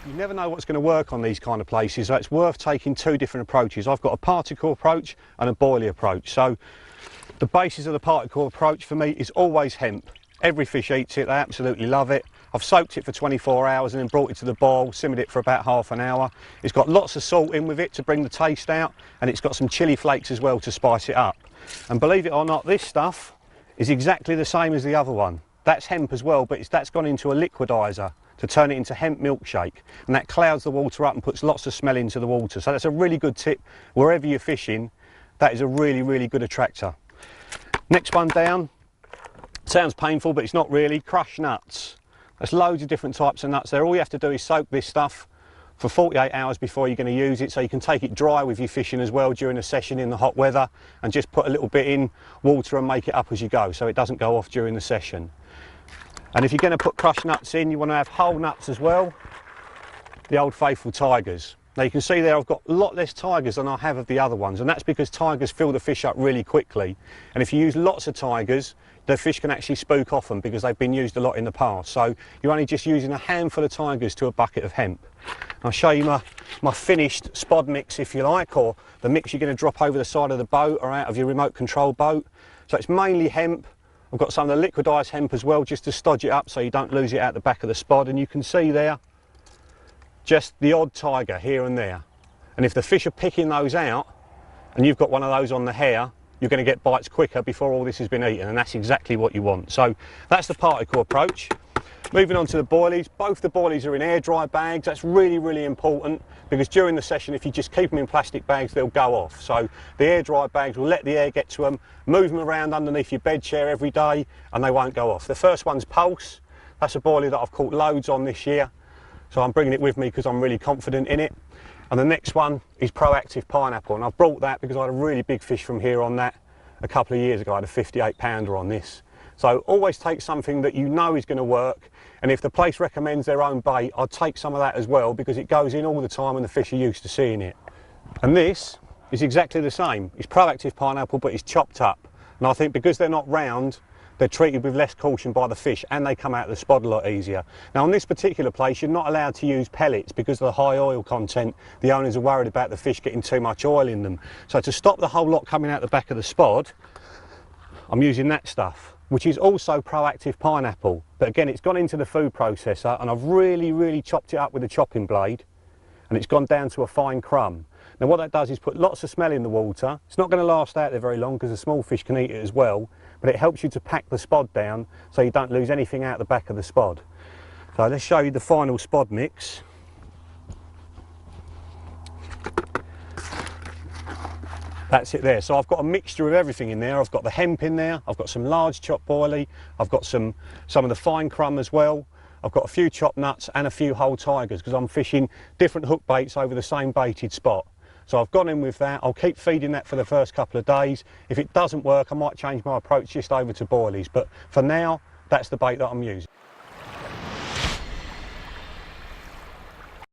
You never know what's going to work on these kind of places, so it's worth taking two different approaches. I've got a particle approach and a boilie approach. So the basis of the particle approach for me is always hemp. Every fish eats it, they absolutely love it. I've soaked it for 24 hours and then brought it to the boil, simmered it for about half an hour. It's got lots of salt in with it to bring the taste out, and it's got some chili flakes as well to spice it up. And believe it or not, this stuff is exactly the same as the other one. That's hemp as well, but that's gone into a liquidizer to turn it into hemp milkshake, and that clouds the water up and puts lots of smell into the water. So that's a really good tip wherever you're fishing. That is a really good attractor. Next one down, sounds painful but it's not really. Crushed nuts. There's loads of different types of nuts there. All you have to do is soak this stuff for 48 hours before you're going to use it, so you can take it dry with your fishing as well during a session in the hot weather, and just put a little bit in water and make it up as you go so it doesn't go off during the session. And if you're going to put crushed nuts in, you want to have whole nuts as well, the old faithful tigers. Now you can see there I've got a lot less tigers than I have of the other ones, and that's because tigers fill the fish up really quickly, and if you use lots of tigers, the fish can actually spook off them because they've been used a lot in the past. So you're only just using a handful of tigers to a bucket of hemp. I'll show you my finished spod mix, if you like, or the mix you're going to drop over the side of the boat or out of your remote control boat. So it's mainly hemp. I've got some of the liquidised hemp as well, just to stodge it up so you don't lose it out the back of the spod. And you can see there just the odd tiger here and there. And if the fish are picking those out and you've got one of those on the hair, you're going to get bites quicker before all this has been eaten, and that's exactly what you want. So that's the particle approach. Moving on to the boilies. Both the boilies are in air dry bags. That's really important, because during the session, if you just keep them in plastic bags, they'll go off. So the air dry bags will let the air get to them, move them around underneath your bed chair every day, and they won't go off. The first one's Pulse. That's a boilie that I've caught loads on this year, so I'm bringing it with me because I'm really confident in it. And the next one is Proactive Pineapple, and I've brought that because I had a really big fish from here on that a couple of years ago. I had a 58 pounder on this. So always take something that you know is going to work, and if the place recommends their own bait, I'd take some of that as well, because it goes in all the time and the fish are used to seeing it. And this is exactly the same. It's Proactive Pineapple, but it's chopped up, and I think because they're not round, they're treated with less caution by the fish, and they come out of the spod a lot easier. Now on this particular place, you're not allowed to use pellets because of the high oil content. The owners are worried about the fish getting too much oil in them. So to stop the whole lot coming out the back of the spod, I'm using that stuff, which is also Proactive Pineapple. But again, it's gone into the food processor, and I've really chopped it up with a chopping blade, and it's gone down to a fine crumb. Now what that does is put lots of smell in the water. It's not going to last out there very long because the small fish can eat it as well, but it helps you to pack the spod down so you don't lose anything out the back of the spod. So let's show you the final spod mix. That's it there. So I've got a mixture of everything in there. I've got the hemp in there, I've got some large chopped boilie, I've got some of the fine crumb as well, I've got a few chopped nuts and a few whole tigers, because I'm fishing different hook baits over the same baited spot. So I've gone in with that. I'll keep feeding that for the first couple of days. If it doesn't work, I might change my approach just over to boilies, but for now, that's the bait that I'm using.